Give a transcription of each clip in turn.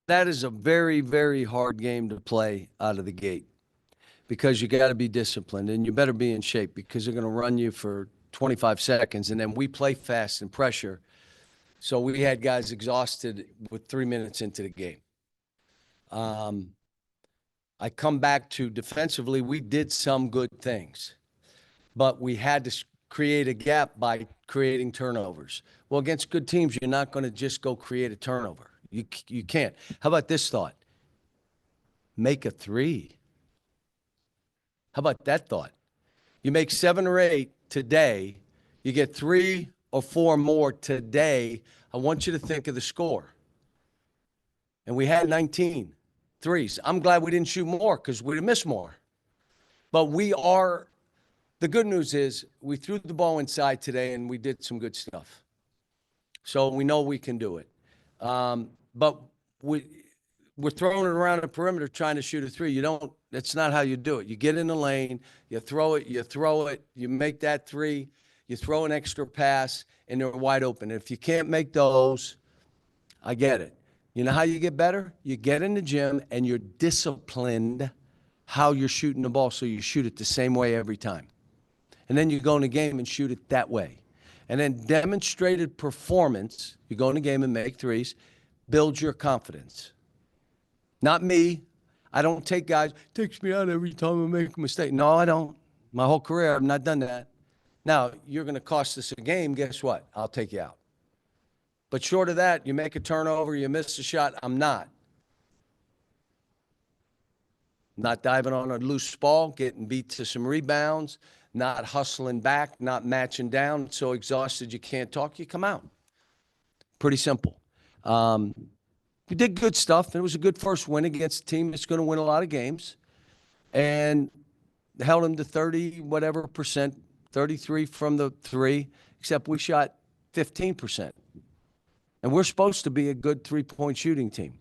That is a very, very hard game to play out of the gate because you got to be disciplined and you better be in shape because they're going to run you for 25 seconds. And then we play fast and pressure. So we had guys exhausted with 3 minutes into the game. I come back to defensively, we did some good things, but we had to create a gap by creating turnovers. Well, against good teams, you're not going to just go create a turnover. You can't. How about this thought? Make a three. How about that thought? You make 7 or 8 today, you get 3 or 4 more today. I want you to think of the score. And we had 19 threes. I'm glad we didn't shoot more because we'd have missed more. But the good news is we threw the ball inside today and we did some good stuff. So we know we can do it. But we're throwing it around the perimeter trying to shoot a three. That's not how you do it. You get in the lane, you throw it, you make that three, you throw an extra pass, and they're wide open. And if you can't make those, I get it. You know how you get better? You get in the gym and you're disciplined how you're shooting the ball so you shoot it the same way every time. And then you go in the game and shoot it that way. And then demonstrated performance, you go in the game and make threes, builds your confidence. Not me. I don't take guys, takes me out every time I make a mistake. No, I don't. My whole career, I've not done that. Now, you're going to cost us a game. Guess what? I'll take you out. But short of that, you make a turnover, you miss a shot, I'm not. Not diving on a loose ball, getting beat to some rebounds, not hustling back, not matching down, so exhausted you can't talk, you come out. Pretty simple. We did good stuff. It was a good first win against a team that's going to win a lot of games. And held them to 30 whatever percent, 33 from the three, except we shot 15%. And we're supposed to be a good three-point shooting team.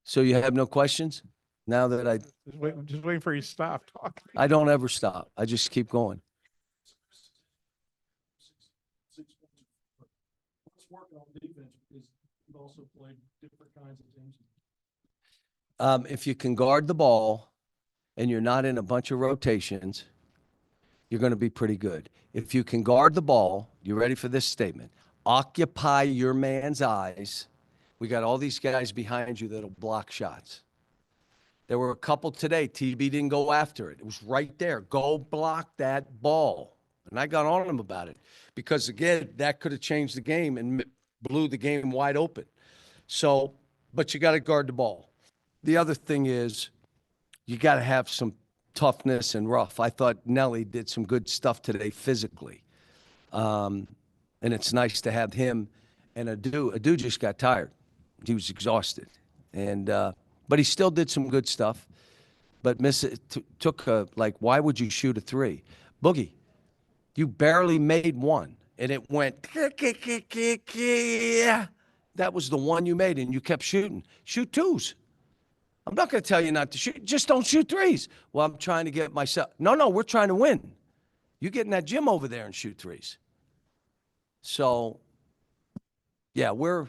So you have no questions? Now that just waiting for you to stop talking. I don't ever stop. I just keep going. Let's work on defense because you've also played different kinds of teams. If you can guard the ball and you're not in a bunch of rotations, you're going to be pretty good. If you can guard the ball, you ready for this statement? Occupy your man's eyes. We got all these guys behind you that'll block shots. There were a couple today. TB didn't go after it. It was right there. Go block that ball. And I got on him about it because, again, that could have changed the game and blew the game wide open. So, but you got to guard the ball. The other thing is you got to have some toughness and rough. I thought Nelly did some good stuff today physically. And it's nice to have him and Adu just got tired. He was exhausted. And but he still did some good stuff. But why would you shoot a three? Boogie, you barely made one. And it went, that was the one you made, and you kept shooting. Shoot twos. I'm not going to tell you not to shoot. Just don't shoot threes. Well, I'm trying to get myself. No, we're trying to win. You get in that gym over there and shoot threes. So, yeah, we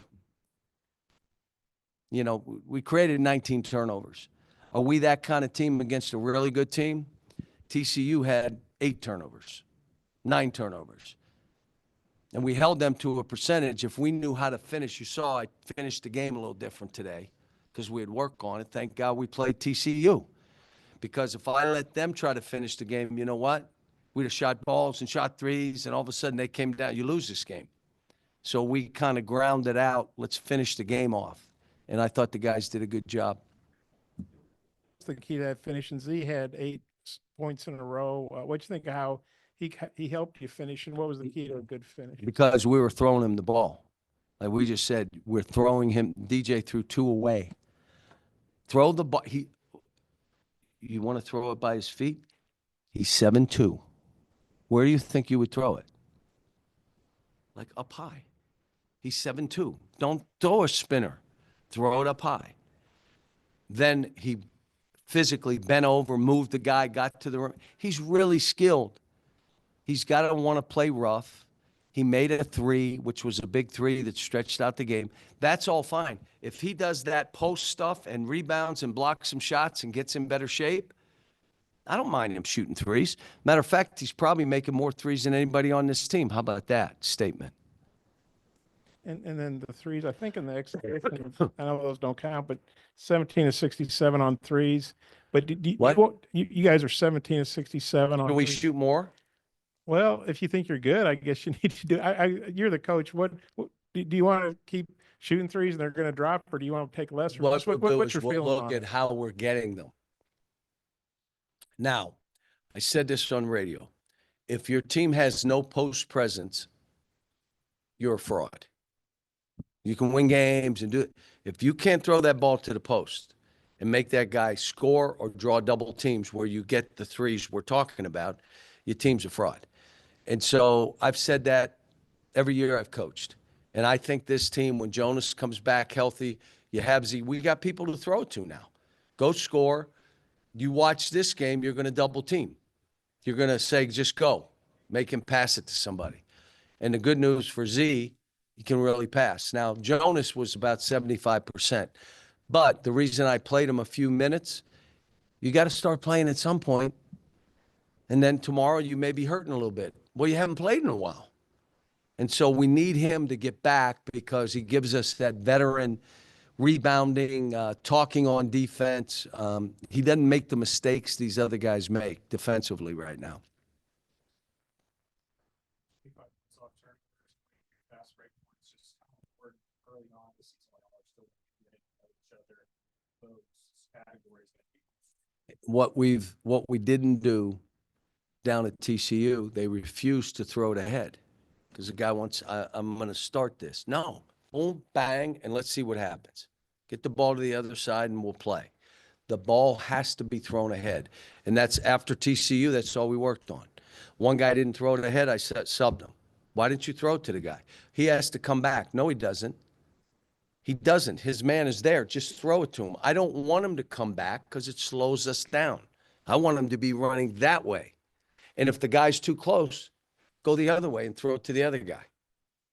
created 19 turnovers. Are we that kind of team against a really good team? TCU had 8 turnovers, 9 turnovers. And we held them to a percentage. If we knew how to finish, you saw I finished the game a little different today because we had work on it. Thank God we played TCU. Because if I let them try to finish the game, you know what? We'd have shot balls and shot threes, and all of a sudden they came down. You lose this game. So we kind of grounded out. Let's finish the game off. And I thought the guys did a good job. The key to that finish, and Z had 8 points in a row. What'd you think of how he helped you finish, and what was the key to a good finish? Because we were throwing him the ball. Like we just said, we're throwing him. DJ threw 2 away. Throw the ball. You want to throw it by his feet? He's 7'2". Where do you think you would throw it? Like up high. He's 7'2". Don't throw a spinner. Throw it up high. Then he physically bent over, moved the guy, got to the rim. He's really skilled. He's got to want to play rough. He made a three, which was a big three that stretched out the game. That's all fine. If he does that post stuff and rebounds and blocks some shots and gets in better shape, I don't mind him shooting threes. Matter of fact, he's probably making more threes than anybody on this team. How about that statement? And then the threes, I think in the exhibition, I know those don't count, but 17 to 67 on threes. But What? You guys are 17 to 67 on Can we threes. shoot more? Well, if you think you're good, I guess you need to do. You're the coach. What do you want to keep shooting threes and they're going to drop, or do you want to take less? Or What just we'll do what's is your we'll feeling look on at it? how we're getting them. Now, I said this on radio. If your team has no post presence, you're a fraud. You can win games and do it. If you can't throw that ball to the post and make that guy score or draw double teams where you get the threes we're talking about, your team's a fraud. And so I've said that every year I've coached. And I think this team, when Jonas comes back healthy, you have Z, we got people to throw it to now. Go score. You watch this game, you're going to double team. You're going to say, just go. Make him pass it to somebody. And the good news for Z, he can really pass. Now, Jonas was about 75%. But the reason I played him a few minutes, you got to start playing at some point. And then tomorrow you may be hurting a little bit. Well, you haven't played in a while. And so we need him to get back because he gives us that veteran rebounding, talking on defense. He doesn't make the mistakes these other guys make defensively right now. Fast break points, just how important early on the season when y'all are still getting to know each other, those categories that What we didn't do down at TCU, they refused to throw it ahead because the guy wants, I'm going to start this. No, boom, bang, and let's see what happens. Get the ball to the other side and we'll play. The ball has to be thrown ahead. And that's after TCU, that's all we worked on. One guy didn't throw it ahead, I subbed him. Why didn't you throw it to the guy? He has to come back. No, he doesn't. He doesn't. His man is there. Just throw it to him. I don't want him to come back because it slows us down. I want him to be running that way. And if the guy's too close, go the other way and throw it to the other guy.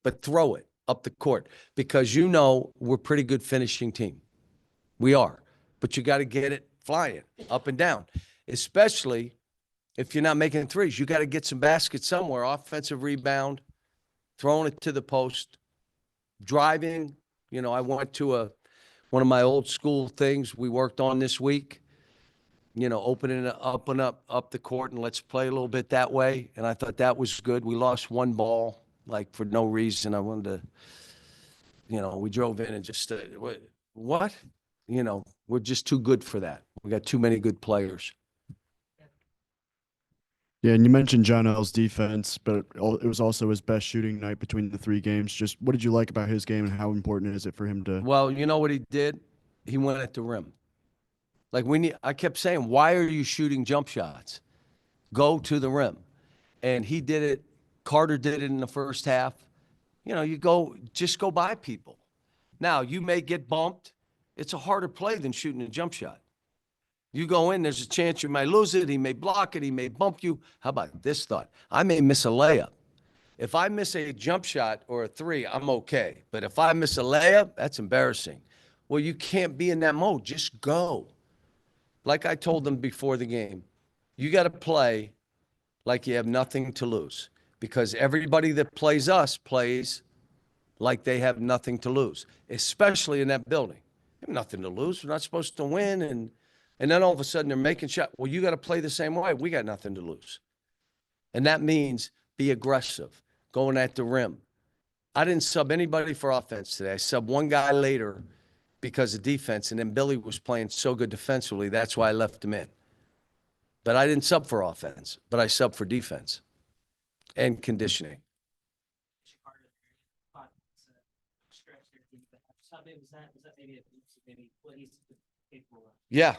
But throw it up the court because you know we're a pretty good finishing team. We are. But you got to get it flying up and down, especially if you're not making threes. You got to get some baskets somewhere, offensive rebound, throwing it to the post, driving. You know, I went to one of my old school things we worked on this week, you know, opening it up the court and let's play a little bit that way. And I thought that was good. We lost one ball, like for no reason. I wanted to, you know, we drove in and just, what? You know, we're just too good for that. We got too many good players. Yeah, and you mentioned John L's defense, but it was also his best shooting night between the three games. Just what did you like about his game and how important is it for him to? Well, you know what he did? He went at the rim. Like I kept saying, why are you shooting jump shots? Go to the rim. And he did it. Carter did it in the first half. You know, just go by people. Now, you may get bumped. It's a harder play than shooting a jump shot. You go in, there's a chance you might lose it. He may block it. He may bump you. How about this thought? I may miss a layup. If I miss a jump shot or a three, I'm okay. But if I miss a layup, that's embarrassing. Well, you can't be in that mode. Just go. Like I told them before the game, you got to play like you have nothing to lose because everybody that plays us plays like they have nothing to lose, especially in that building. They have nothing to lose. We're not supposed to win. And then all of a sudden they're making shots. Well, you got to play the same way. We got nothing to lose. And that means be aggressive, going at the rim. I didn't sub anybody for offense today. I subbed one guy later because of defense, and then Billy was playing so good defensively. That's why I left him in. But I didn't sub for offense, but I subbed for defense and conditioning. Yeah.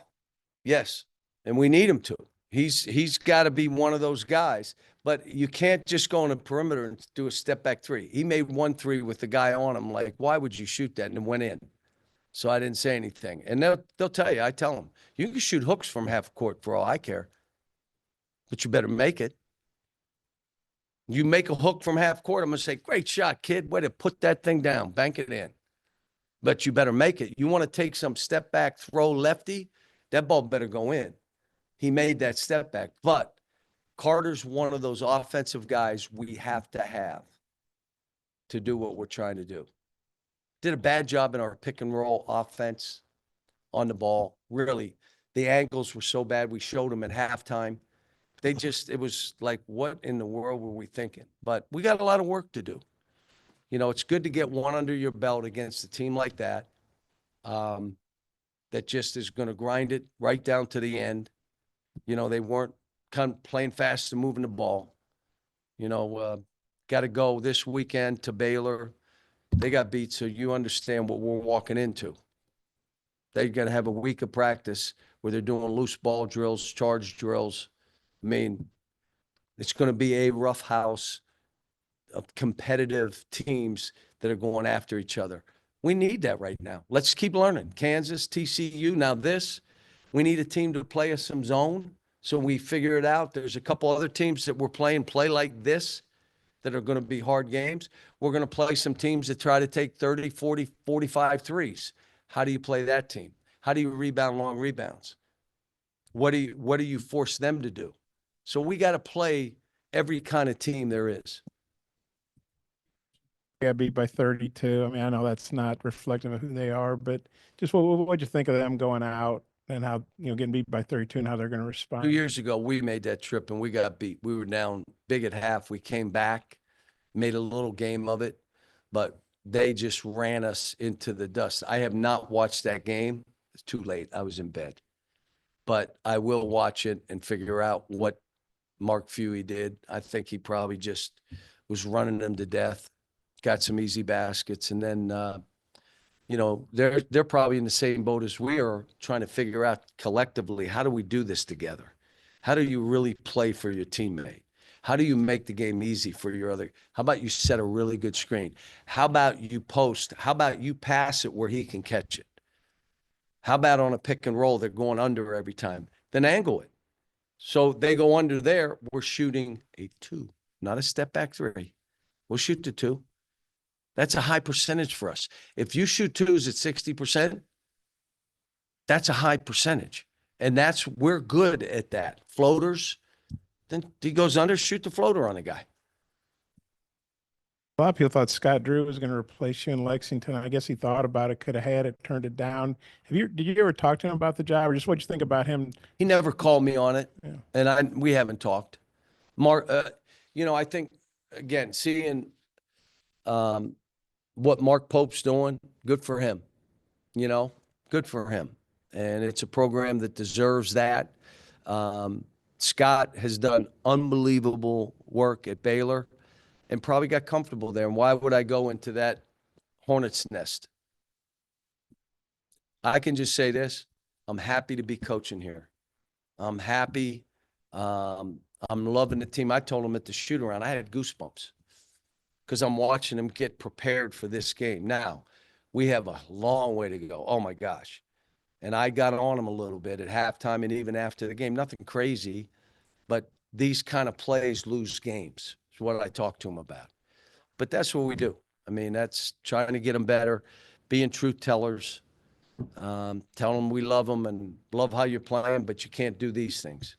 Yes. And we need him to. He's got to be one of those guys. But you can't just go on the perimeter and do a step back three. He made 1 3 with the guy on him. Like, why would you shoot that? And it went in. So I didn't say anything. And they'll tell you. I tell them, you can shoot hooks from half court for all I care. But you better make it. You make a hook from half court, I'm going to say, great shot, kid. Way to put that thing down, bank it in. But you better make it. You want to take some step back, throw lefty, that ball better go in. He made that step back. But Carter's one of those offensive guys we have to do what we're trying to do. Did a bad job in our pick and roll offense on the ball. Really, the angles were so bad. We showed them at halftime. It was like, what in the world were we thinking? But we got a lot of work to do. You know, it's good to get one under your belt against a team like that, that just is going to grind it right down to the end. You know, they weren't kind of playing fast and moving the ball. You know, got to go this weekend to Baylor. They got beat, so you understand what we're walking into. They're going to have a week of practice where they're doing loose ball drills, charge drills. I mean, it's going to be a rough house of competitive teams that are going after each other. We need that right now. Let's keep learning. Kansas, TCU, now this. We need a team to play us some zone so we figure it out. There's a couple other teams that we're playing play like this that are going to be hard games. We're going to play some teams that try to take 30, 40, 45 threes. How do you play that team? How do you rebound long rebounds? What do you force them to do? So we got to play every kind of team there is. Got beat by 32. I mean, I know that's not reflective of who they are, but just what'd you think of them going out and how, getting beat by 32 and how they're going to respond? 2 years ago, we made that trip and we got beat. We were down big at half. We came back, made a little game of it, but they just ran us into the dust. I have not watched that game. It's too late. I was in bed. But I will watch it and figure out what Mark Fewy did. I think he probably just was running them to death, got some easy baskets, and then they're probably in the same boat as we are, trying to figure out collectively, how do we do this together? How do you really play for your teammate? How do you make the game easy for your other? How about you set a really good screen? How about you post? How about you pass it where he can catch it? How about on a pick and roll, they're going under every time? Then angle it. So they go under there, we're shooting a 2, not a step back 3. We'll shoot the 2. That's a high percentage for us. If you shoot 2s at 60%, that's a high percentage. And we're good at that. Floaters, then he goes under, shoot the floater on a guy. A lot of people thought Scott Drew was going to replace you in Lexington. I guess he thought about it, could have had it, turned it down. Did you ever talk to him about the job, or just what'd you think about him? He never called me on it, Yeah. and we haven't talked. Mark, I think, again, seeing what Mark Pope's doing, good for him. Good for him. And it's a program that deserves that. Scott has done unbelievable work at Baylor and probably got comfortable there. And why would I go into that hornet's nest? I can just say this. I'm happy to be coaching here. I'm happy. I'm loving the team. I told him at the shoot around, I had goosebumps because I'm watching them get prepared for this game. Now, we have a long way to go. Oh, my gosh. And I got on them a little bit at halftime and even after the game. Nothing crazy, but these kind of plays lose games is what I talk to them about. But that's what we do. I mean, that's trying to get them better, being truth tellers, telling them we love them and love how you're playing, but you can't do these things.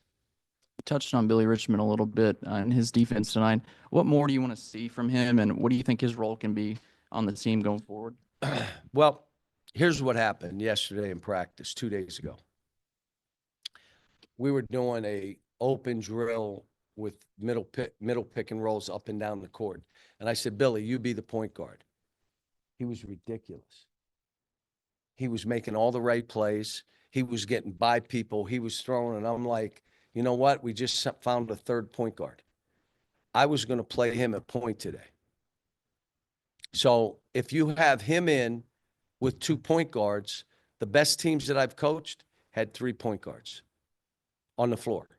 Touched on Billy Richmond a little bit in his defense tonight. What more do you want to see from him, and what do you think his role can be on the team going forward? Well, here's what happened yesterday in practice 2 days ago. We were doing a open drill with middle pick and rolls up and down the court. And I said, Billy, you be the point guard. He was ridiculous. He was making all the right plays. He was getting by people. He was throwing, and I'm like, you know what? We just found a third point guard. I was going to play him at point today. So if you have him in with 2 point guards, the best teams that I've coached had 3 point guards on the floor.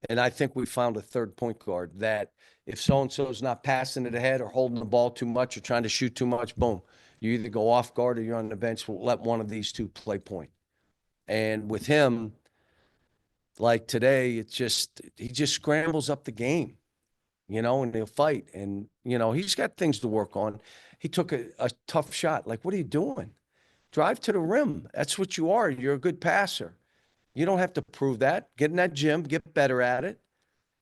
And I think we found a third point guard that if so-and-so's not passing it ahead or holding the ball too much or trying to shoot too much, boom, you either go off guard or you're on the bench. We'll let one of these 2 play point. And with him, like today, he just scrambles up the game. and he'll fight. And, he's got things to work on. He took a tough shot. Like, what are you doing? Drive to the rim. That's what you are. You're a good passer. You don't have to prove that. Get in that gym, get better at it.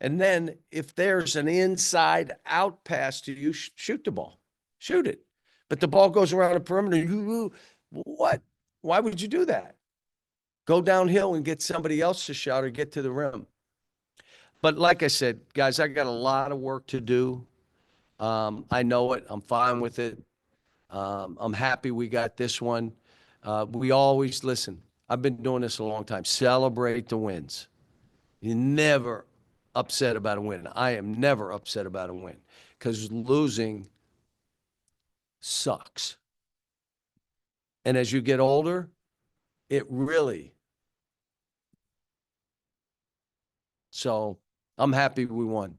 And then if there's an inside out pass to you, shoot the ball. Shoot it. But the ball goes around the perimeter. What? Why would you do that? Go downhill and get somebody else to shot or get to the rim. But like I said, guys, I got a lot of work to do. I know it. I'm fine with it. I'm happy we got this one. We always listen. I've been doing this a long time. Celebrate the wins. You're never upset about a win. I am never upset about a win because losing sucks. And as you get older, it really. So I'm happy we won.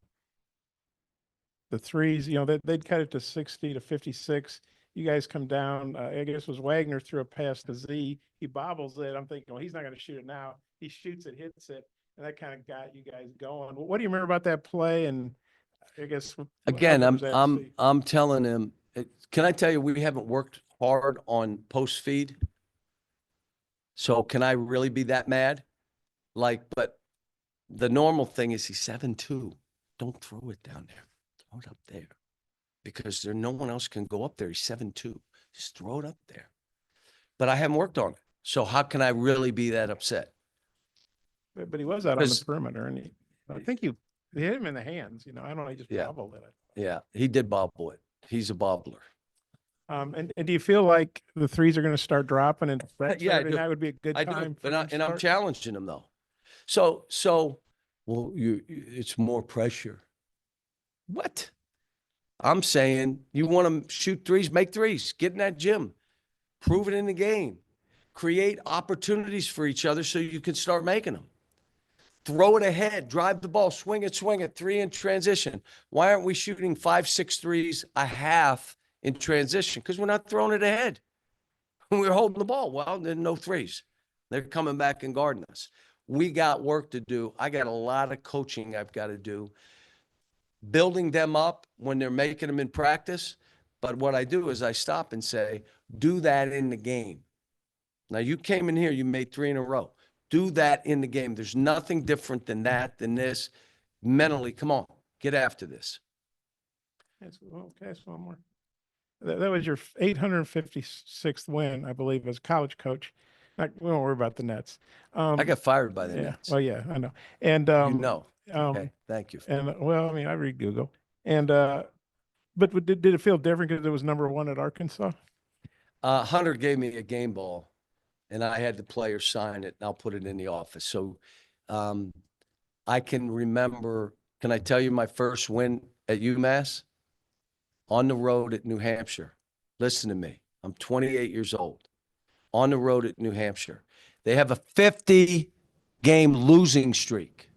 The threes, they'd cut it to 60 to 56. You guys come down. I guess it was Wagner threw a pass to Z. He bobbles it. I'm thinking, well, he's not going to shoot it now. He shoots it, hits it, and that kind of got you guys going. What do you remember about that play? And I guess Again, how good was that to see? I'm telling him. Can I tell you we haven't worked hard on post feed? So can I really be that mad? But the normal thing is he's 7'2". Don't throw it down there. Throw it up there. Because no one else can go up there. He's 7'2". Just throw it up there. But I haven't worked on it. So how can I really be that upset? But he was out on the Because- perimeter, and I think you hit him in the hands. I don't know. He just Yeah. bobbled it. Yeah, he did bobble it. He's a bobbler. And do you feel like the threes are going to start dropping, and Yeah, I Saturday do. night would be a good I time? do, and I'm challenging him though. So, well, it's more pressure. What? I'm saying you want to shoot threes, make threes, get in that gym, prove it in the game, create opportunities for each other so you can start making them. Throw it ahead, drive the ball, swing it, three in transition. Why aren't we shooting 5, 6 threes a half in transition? Because we're not throwing it ahead. We're holding the ball. Well, then no threes. They're coming back and guarding us. We got work to do. I got a lot of coaching I've got to do. Building them up when they're making them in practice. But what I do is I stop and say, do that in the game. Now, you came in here, you made 3 in a row. Do that in the game. There's nothing different than that, than this. Mentally, come on, get after this. Okay, so one more. That was your 856th win, I believe, as a college coach. We don't worry about the Nets. I got fired by the yeah. Nets. Well, yeah, I know. And Okay, thank you. And well, I mean, I read Google. And but did it feel different because it was #1 at Arkansas? Hunter gave me a game ball, and I had the player sign it, and I'll put it in the office. So I can remember, can I tell you my first win at UMass? On the road at New Hampshire. Listen to me. I'm 28 years old. On the road at New Hampshire. They have a 50-game losing streak.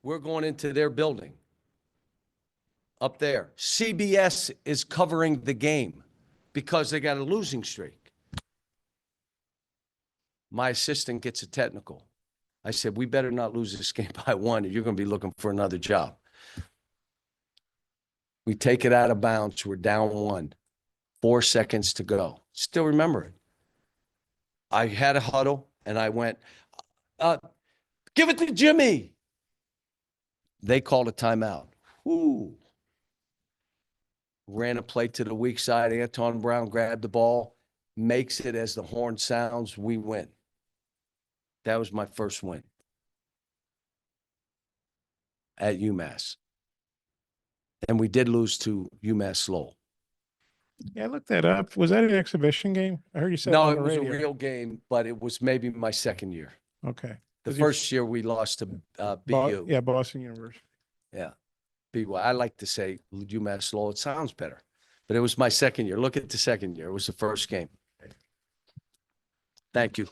We're going into their building up there. CBS is covering the game because they got a losing streak. My assistant gets a technical. I said, we better not lose this game by 1 or you're going to be looking for another job. We take it out of bounds. We're down 1. 4 seconds to go. Still remember it. I had a huddle and I went, give it to Jimmy. They called a timeout. Whoo. Ran a play to the weak side. Anton Brown grabbed the ball, makes it as the horn sounds. We win. That was my first win at UMass. And we did lose to UMass Lowell. Yeah, I looked that up. Was that an exhibition game? I heard you say No, on it the was a radio. real game, but it was maybe my second year. Okay. The 'Cause you're- first year we lost to BU. Yeah, Boston University. Yeah. BU. I like to say UMass Lowell. It sounds better. But it was my second year. Look at the second year. It was the first game. Thank you.